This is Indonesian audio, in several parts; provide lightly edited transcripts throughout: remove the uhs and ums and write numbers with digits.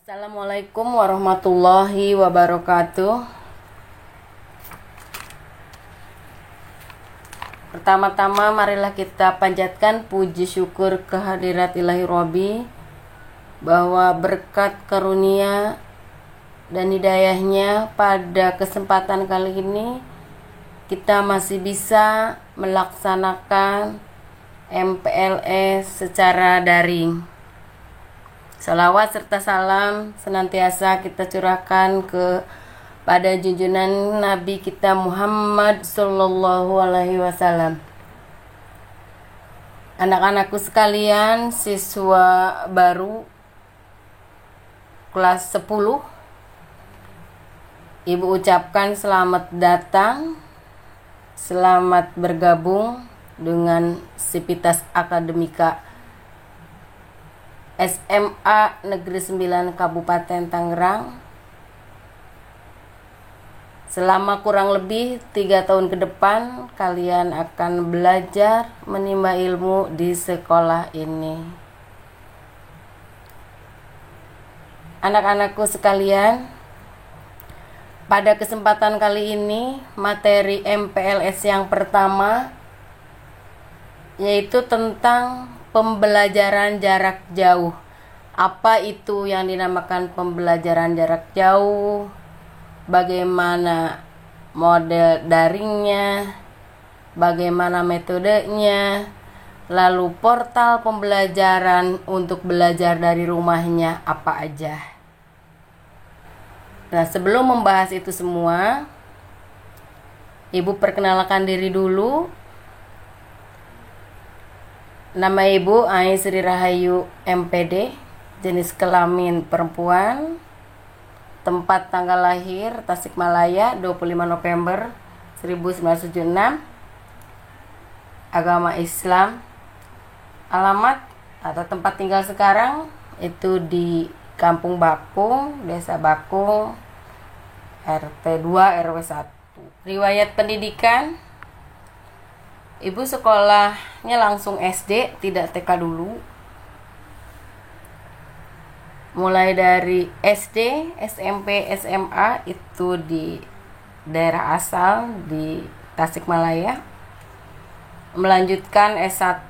Assalamualaikum warahmatullahi wabarakatuh. Pertama-tama marilah kita panjatkan puji syukur kehadirat Ilahi Robbi, bahwa berkat karunia dan hidayahnya pada kesempatan kali ini kita masih bisa melaksanakan MPLS secara daring. Salawat serta salam senantiasa kita curahkan pada junjungan Nabi kita Muhammad Sallallahu Alaihi Wasallam. Anak-anakku sekalian, siswa baru kelas 10, Ibu ucapkan selamat datang, selamat bergabung dengan Sivitas Akademika SMA Negeri 9 Kabupaten Tangerang. Selama kurang lebih 3 tahun ke depan, kalian akan belajar menimba ilmu di sekolah ini. Anak-anakku sekalian, pada kesempatan kali ini materi MPLS yang pertama yaitu tentang pembelajaran jarak jauh. Apa itu yang dinamakan pembelajaran jarak jauh? Bagaimana model daringnya? Bagaimana metodenya? Lalu portal pembelajaran untuk belajar dari rumahnya apa aja? Nah, sebelum membahas itu semua, Ibu perkenalkan diri dulu. Nama Ibu Sri Rahayu MPD, jenis kelamin perempuan, tempat tanggal lahir Tasikmalaya 25 November 1976, agama Islam, alamat atau tempat tinggal sekarang itu di Kampung Bakung, Desa Bakung, RT 2 RW 1. Riwayat pendidikan, Ibu sekolahnya langsung SD, tidak TK dulu. Mulai dari SD, SMP, SMA itu di daerah asal di Tasikmalaya. Melanjutkan S1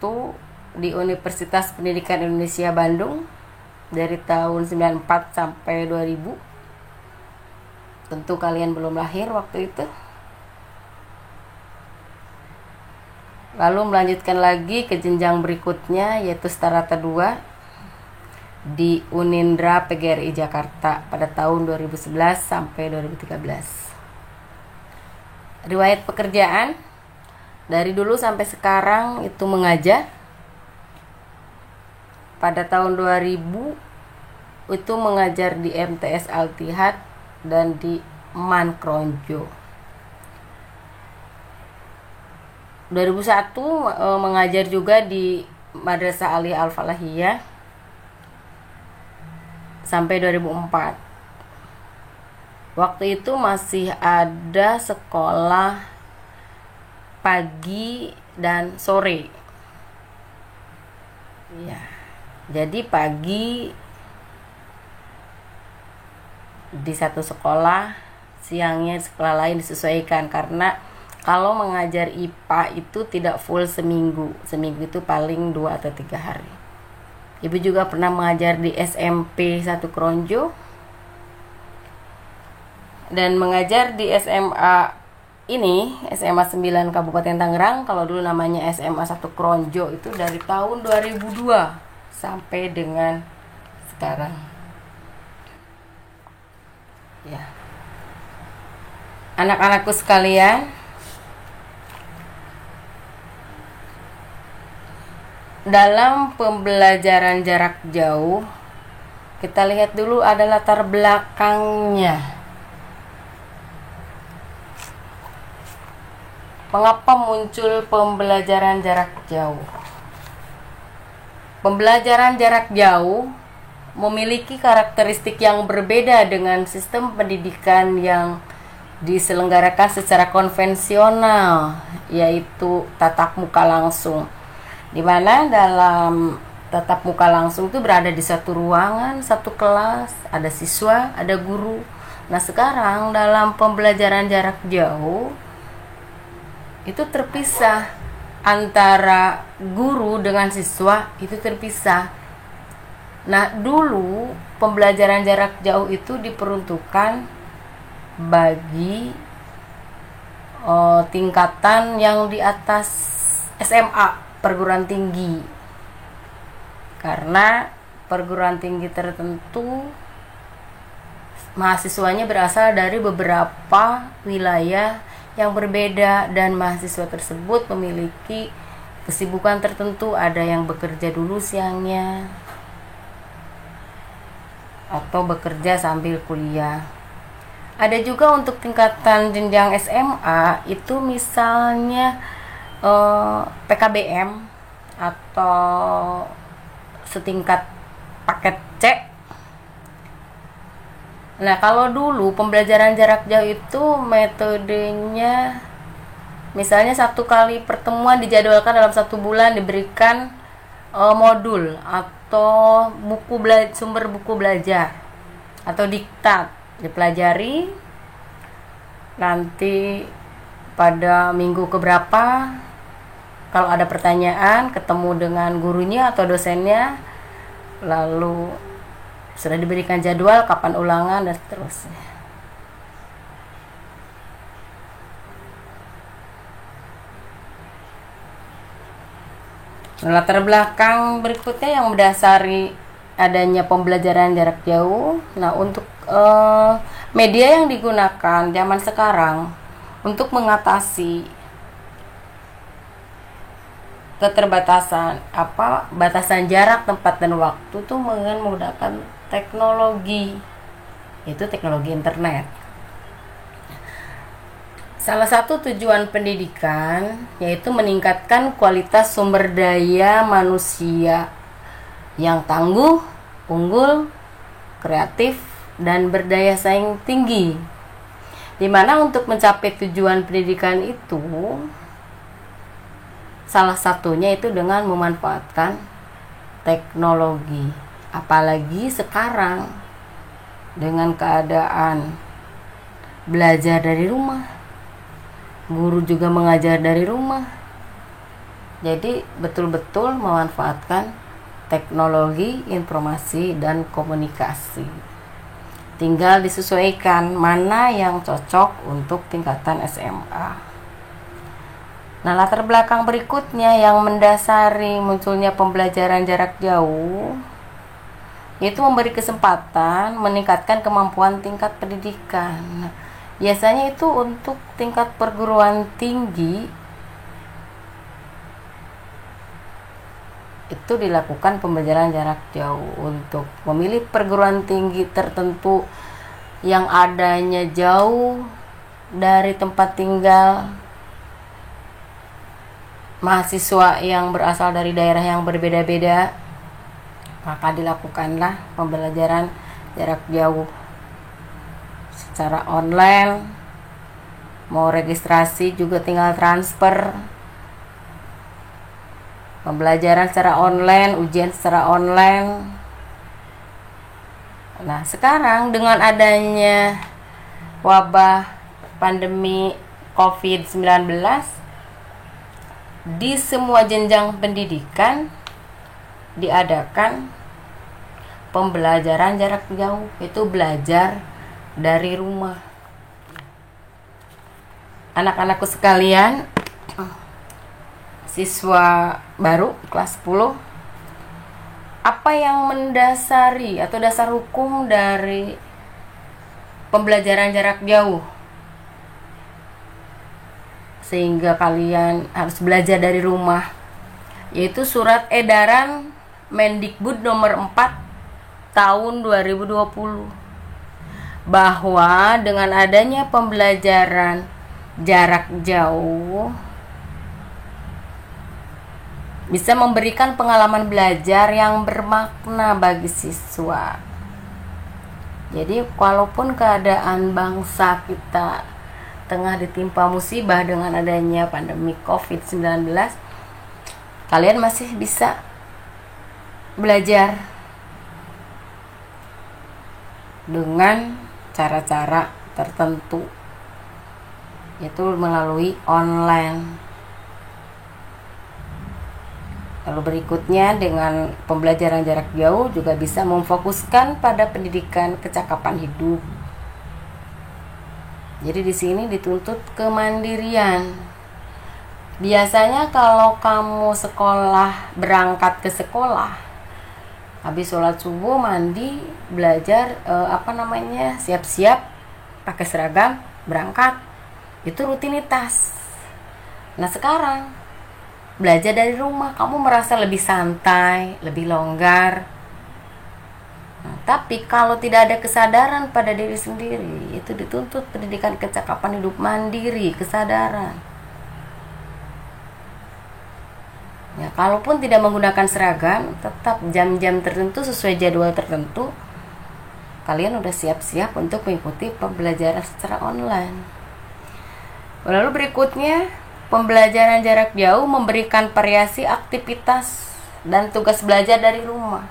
di Universitas Pendidikan Indonesia Bandung dari tahun 94 sampai 2000. Tentu kalian belum lahir waktu itu. Lalu melanjutkan lagi ke jenjang berikutnya yaitu Starata 2 di Unindra PGRI Jakarta pada tahun 2011 sampai 2013. Riwayat pekerjaan dari dulu sampai sekarang itu mengajar. Pada tahun 2000 itu mengajar di MTS Al-Tihad dan di MAN Kronjo. 2001 mengajar juga di Madrasah Aliyah Al-Falahiyah sampai 2004. Waktu itu masih ada sekolah pagi dan sore. Ya. Jadi pagi di satu sekolah, siangnya di sekolah lain disesuaikan, karena kalau mengajar IPA itu tidak full seminggu. Seminggu itu paling 2 atau 3 hari. Ibu juga pernah mengajar di SMP 1 Kronjo. Dan mengajar di SMA ini, SMA 9 Kabupaten Tangerang. Kalau dulu namanya SMA 1 Kronjo, itu dari tahun 2002 sampai dengan sekarang. Ya. Anak-anakku sekalian, dalam pembelajaran jarak jauh, kita lihat dulu ada latar belakangnya. Mengapa muncul pembelajaran jarak jauh? Pembelajaran jarak jauh memiliki karakteristik yang berbeda dengan sistem pendidikan yang diselenggarakan secara konvensional, yaitu tatap muka langsung, di mana dalam tatap muka langsung itu berada di satu ruangan, satu kelas, ada siswa, ada guru. Nah, sekarang dalam pembelajaran jarak jauh itu terpisah, antara guru dengan siswa itu terpisah. Nah, dulu pembelajaran jarak jauh itu diperuntukkan bagi tingkatan yang di atas SMA, perguruan tinggi. Karena perguruan tinggi tertentu mahasiswanya berasal dari beberapa wilayah yang berbeda dan mahasiswa tersebut memiliki kesibukan tertentu, ada yang bekerja dulu siangnya atau bekerja sambil kuliah. Ada juga untuk tingkatan jenjang SMA itu misalnya PKBM atau setingkat paket C. Nah, kalau dulu pembelajaran jarak jauh itu metodenya misalnya 1 kali pertemuan dijadwalkan dalam 1 bulan, diberikan modul atau sumber buku belajar atau diktat dipelajari. Nanti pada minggu keberapa kalau ada pertanyaan ketemu dengan gurunya atau dosennya, lalu sudah diberikan jadwal kapan ulangan dan seterusnya. Latar belakang berikutnya yang mendasari adanya pembelajaran jarak jauh. Nah, untuk media yang digunakan zaman sekarang untuk mengatasi keterbatasan batasan jarak, tempat dan waktu tuh dengan menggunakan teknologi, yaitu teknologi internet. Salah satu tujuan pendidikan yaitu meningkatkan kualitas sumber daya manusia yang tangguh, unggul, kreatif, dan berdaya saing tinggi. Dimana untuk mencapai tujuan pendidikan itu salah satunya itu dengan memanfaatkan teknologi. Apalagi sekarang dengan keadaan belajar dari rumah, guru juga mengajar dari rumah. Jadi betul-betul memanfaatkan teknologi informasi dan komunikasi. Tinggal disesuaikan mana yang cocok untuk tingkatan SMA. Nah, latar belakang berikutnya yang mendasari munculnya pembelajaran jarak jauh yaitu memberi kesempatan meningkatkan kemampuan tingkat pendidikan. Nah, biasanya itu untuk tingkat perguruan tinggi itu dilakukan pembelajaran jarak jauh untuk memilih perguruan tinggi tertentu yang adanya jauh dari tempat tinggal mahasiswa yang berasal dari daerah yang berbeda-beda, maka dilakukanlah pembelajaran jarak jauh secara online. Mau registrasi juga tinggal transfer. Pembelajaran secara online, ujian secara online. Nah, sekarang dengan adanya wabah pandemi COVID-19 di semua jenjang pendidikan diadakan pembelajaran jarak jauh, itu belajar dari rumah. Anak-anakku sekalian, siswa baru kelas 10, apa yang mendasari atau dasar hukum dari pembelajaran jarak jauh sehingga kalian harus belajar dari rumah? Yaitu surat edaran Mendikbud nomor 4 tahun 2020, bahwa dengan adanya pembelajaran jarak jauh bisa memberikan pengalaman belajar yang bermakna bagi siswa. Jadi walaupun keadaan bangsa kita tengah ditimpa musibah dengan adanya pandemi COVID-19, kalian masih bisa belajar dengan cara-cara tertentu, yaitu melalui online. Lalu berikutnya, dengan pembelajaran jarak jauh juga bisa memfokuskan pada pendidikan kecakapan hidup. Jadi di sini dituntut kemandirian. Biasanya kalau kamu berangkat ke sekolah, habis sholat subuh, mandi, belajar, siap-siap, pakai seragam, berangkat, itu rutinitas. Nah sekarang belajar dari rumah, kamu merasa lebih santai, lebih longgar. Nah, tapi kalau tidak ada kesadaran pada diri sendiri, itu dituntut pendidikan kecakapan hidup mandiri, kesadaran. Ya, kalaupun tidak menggunakan seragam, tetap jam-jam tertentu sesuai jadwal tertentu, kalian udah siap-siap untuk mengikuti pembelajaran secara online. Lalu berikutnya, pembelajaran jarak jauh memberikan variasi aktivitas dan tugas belajar dari rumah.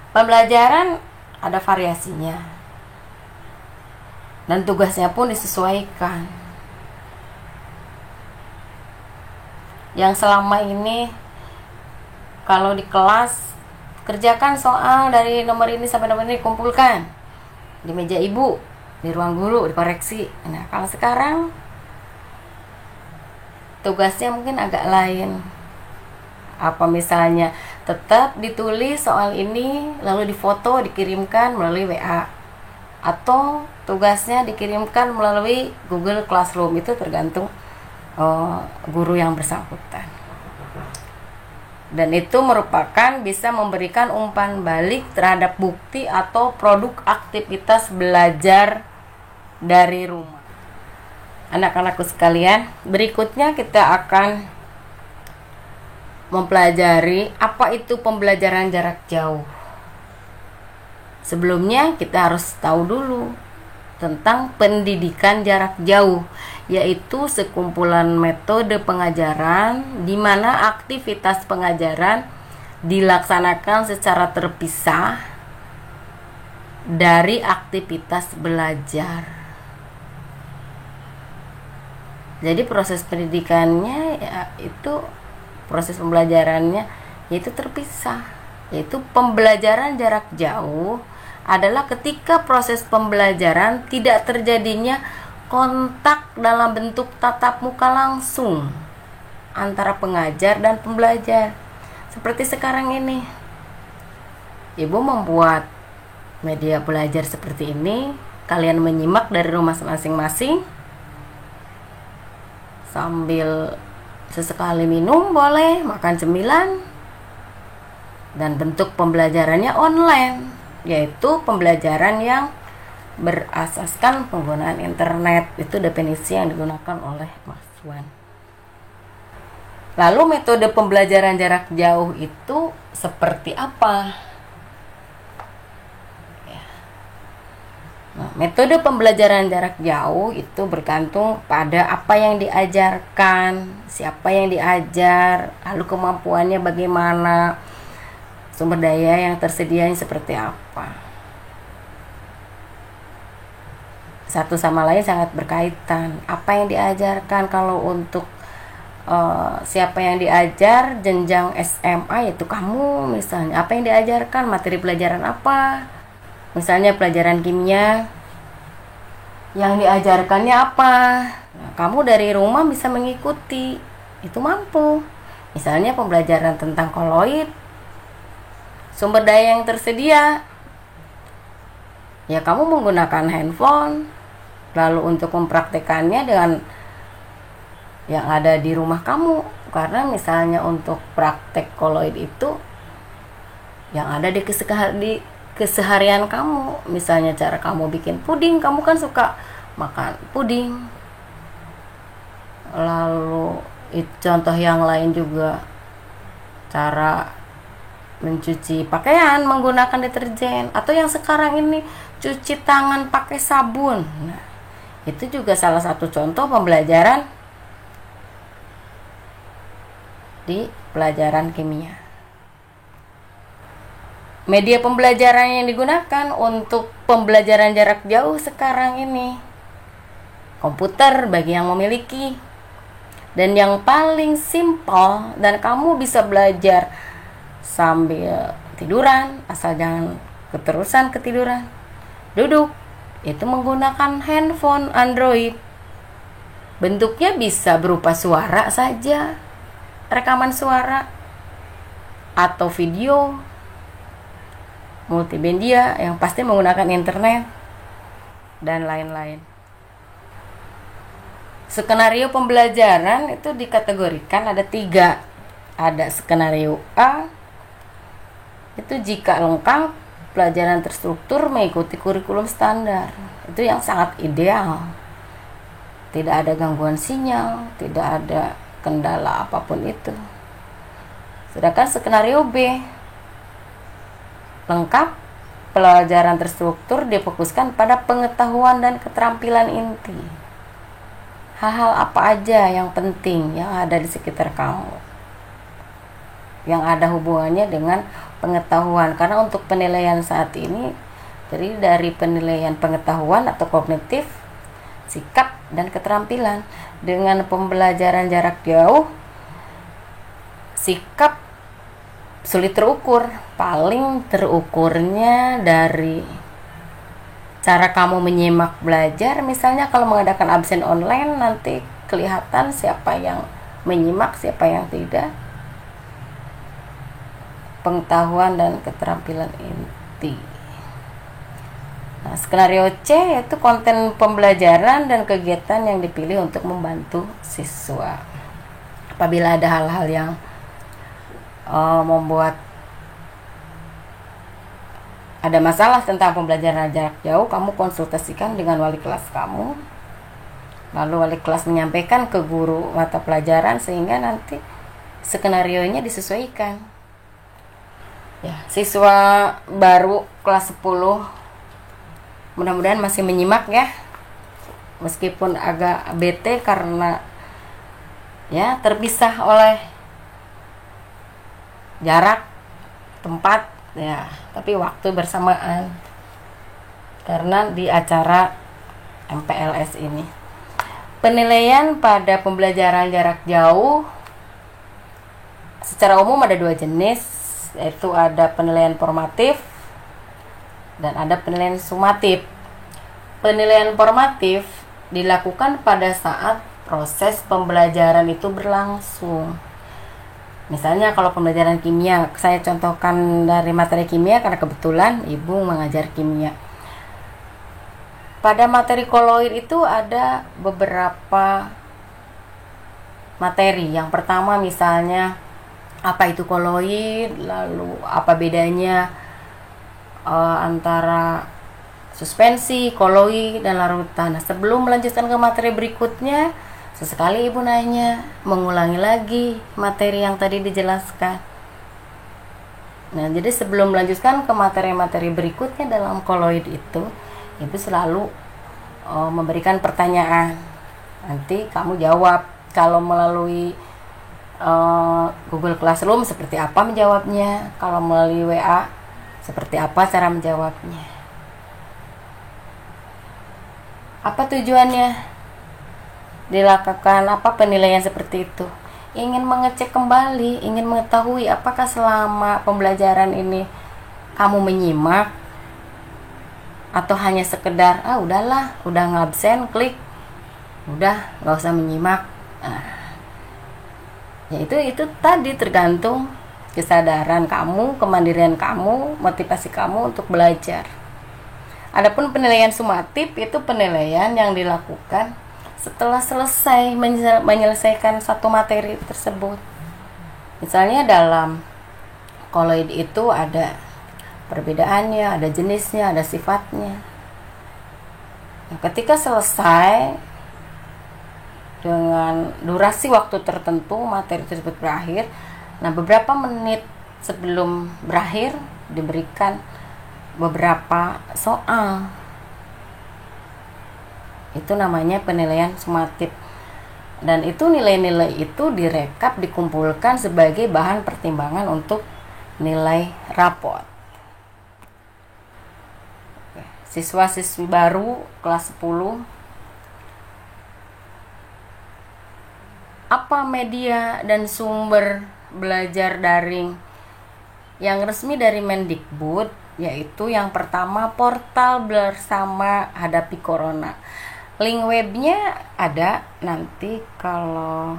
Pembelajaran ada variasinya, dan tugasnya pun disesuaikan. Yang selama ini kalau di kelas, kerjakan soal dari nomor ini sampai nomor ini, kumpulkan di meja ibu, di ruang guru, dikoreksi. Nah kalau sekarang tugasnya mungkin agak lain. Apa misalnya, tetap ditulis soal ini, lalu difoto, dikirimkan melalui WA, atau tugasnya dikirimkan melalui Google Classroom. Itu tergantung guru yang bersangkutan. Dan itu merupakan bisa memberikan umpan balik terhadap bukti atau produk aktivitas belajar dari rumah. Anak-anakku sekalian, berikutnya kita akan mempelajari apa itu pembelajaran jarak jauh. Sebelumnya kita harus tahu dulu tentang pendidikan jarak jauh, yaitu sekumpulan metode pengajaran di mana aktivitas pengajaran dilaksanakan secara terpisah dari aktivitas belajar. Jadi proses pendidikannya proses pembelajarannya yaitu terpisah, yaitu pembelajaran jarak jauh adalah ketika proses pembelajaran tidak terjadinya kontak dalam bentuk tatap muka langsung antara pengajar dan pembelajar. Seperti sekarang ini, ibu membuat media belajar seperti ini, kalian menyimak dari rumah masing-masing sambil sesekali minum boleh, makan cemilan, dan bentuk pembelajarannya online, yaitu pembelajaran yang berasaskan penggunaan internet. Itu definisi yang digunakan oleh Mas Wan. Lalu metode pembelajaran jarak jauh itu seperti apa? Nah, metode pembelajaran jarak jauh itu bergantung pada apa yang diajarkan, siapa yang diajar, lalu kemampuannya bagaimana, sumber daya yang tersedianya seperti apa. Satu sama lain sangat berkaitan. Apa yang diajarkan, kalau untuk siapa yang diajar jenjang SMA, yaitu kamu misalnya, apa yang diajarkan, materi pelajaran apa, misalnya pelajaran kimia, yang diajarkannya apa. Nah, kamu dari rumah bisa mengikuti, itu mampu. Misalnya pembelajaran tentang koloid, sumber daya yang tersedia, ya kamu menggunakan handphone, lalu untuk mempraktekannya dengan yang ada di rumah kamu. Karena misalnya untuk praktek koloid itu yang ada di keseharian kamu, misalnya cara kamu bikin puding, kamu kan suka makan puding. Lalu contoh yang lain juga, cara mencuci pakaian menggunakan deterjen, atau yang sekarang ini cuci tangan pakai sabun. Nah, itu juga salah satu contoh pembelajaran di pelajaran kimia. Media pembelajaran yang digunakan untuk pembelajaran jarak jauh sekarang ini komputer bagi yang memiliki, dan yang paling simpel dan kamu bisa belajar sambil tiduran, asal jangan keterusan ketiduran, duduk, itu menggunakan handphone Android. Bentuknya bisa berupa suara saja, rekaman suara atau video, multimedia yang pasti menggunakan internet dan lain-lain. Skenario pembelajaran itu dikategorikan ada 3. Ada skenario A, itu jika lengkap, pelajaran terstruktur mengikuti kurikulum standar. Itu yang sangat ideal. Tidak ada gangguan sinyal, tidak ada kendala apapun itu. Sedangkan skenario B, lengkap, pelajaran terstruktur difokuskan pada pengetahuan dan keterampilan inti. Hal-hal apa aja yang penting yang ada di sekitar kamu, yang ada hubungannya dengan pengetahuan. Karena untuk penilaian saat ini terdiri dari penilaian pengetahuan atau kognitif, sikap, dan keterampilan. Dengan pembelajaran jarak jauh, sikap sulit terukur. Paling terukurnya dari cara kamu menyimak belajar. Misalnya kalau mengadakan absen online, nanti kelihatan siapa yang menyimak, siapa yang tidak. Pengetahuan dan keterampilan inti. Nah, skenario C yaitu konten pembelajaran dan kegiatan yang dipilih untuk membantu siswa. Apabila ada hal-hal yang membuat ada masalah tentang pembelajaran jarak jauh, kamu konsultasikan dengan wali kelas kamu. Lalu wali kelas menyampaikan ke guru mata pelajaran sehingga nanti skenarionya disesuaikan. Ya, siswa baru kelas 10 mudah-mudahan masih menyimak ya. Meskipun agak bete karena ya terpisah oleh jarak, tempat ya, tapi waktu bersamaan karena di acara MPLS ini. Penilaian pada pembelajaran jarak jauh secara umum ada 2 jenis, yaitu ada penilaian formatif dan ada penilaian sumatif. Penilaian formatif dilakukan pada saat proses pembelajaran itu berlangsung. Misalnya kalau pembelajaran kimia, saya contohkan dari materi kimia karena kebetulan ibu mengajar kimia. Pada materi koloid itu ada beberapa materi. Yang pertama misalnya apa itu koloid, lalu apa bedanya antara suspensi, koloid, dan larutan. Nah, sebelum melanjutkan ke materi berikutnya, sesekali ibu nanya, mengulangi lagi materi yang tadi dijelaskan. Nah, jadi sebelum melanjutkan ke materi-materi berikutnya dalam koloid itu, ibu selalu memberikan pertanyaan. Nanti kamu jawab. Kalau melalui Google Classroom seperti apa menjawabnya, kalau melalui WA seperti apa cara menjawabnya. Apa tujuannya dilakukan penilaian seperti itu? Ingin mengecek kembali, ingin mengetahui apakah selama pembelajaran ini kamu menyimak atau hanya sekedar udahlah, udah ngabsen, klik, udah nggak usah menyimak. Ya itu tadi tergantung kesadaran kamu, kemandirian kamu, motivasi kamu untuk belajar. Adapun penilaian sumatif itu penilaian yang dilakukan setelah selesai menyelesaikan satu materi tersebut. Misalnya dalam koloid itu ada perbedaannya, ada jenisnya, ada sifatnya. Nah, ketika selesai dengan durasi waktu tertentu materi tersebut berakhir, nah beberapa menit sebelum berakhir diberikan beberapa soal. Itu namanya penilaian sumatif. Dan itu nilai-nilai itu direkap, dikumpulkan sebagai bahan pertimbangan untuk nilai rapot. siswa-siswi baru kelas 10. Apa media dan sumber belajar daring yang resmi dari Mendikbud? Yaitu yang pertama, portal Bersama Hadapi Corona. Link webnya ada nanti, kalau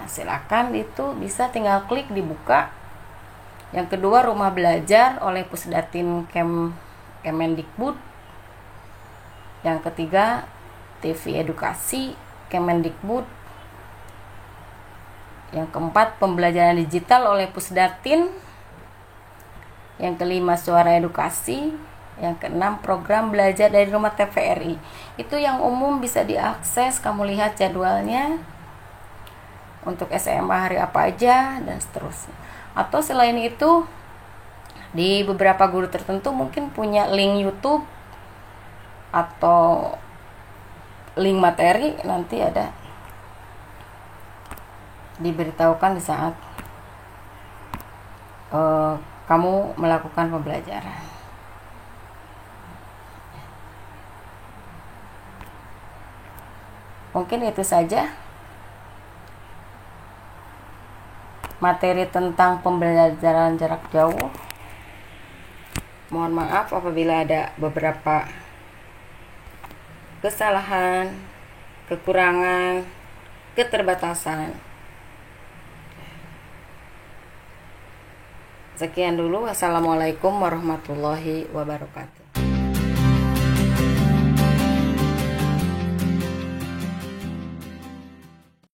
silakan itu bisa tinggal klik dibuka. Yang kedua, Rumah Belajar oleh Pusdatin Kemendikbud. Yang ketiga, TV Edukasi Kemendikbud. Yang keempat, Pembelajaran Digital oleh Pusdatin. Yang kelima, Suara Edukasi. Yang keenam, Program Belajar dari Rumah TVRI. Itu yang umum bisa diakses, kamu lihat jadwalnya. Untuk SMA hari apa aja dan seterusnya. Atau selain itu, di beberapa guru tertentu mungkin punya link YouTube atau link materi, nanti ada diberitahukan di saat kamu melakukan pembelajaran. Mungkin itu saja materi tentang pembelajaran jarak jauh. Mohon maaf apabila ada beberapa kesalahan, kekurangan, keterbatasan. Sekian dulu. Assalamualaikum warahmatullahi wabarakatuh.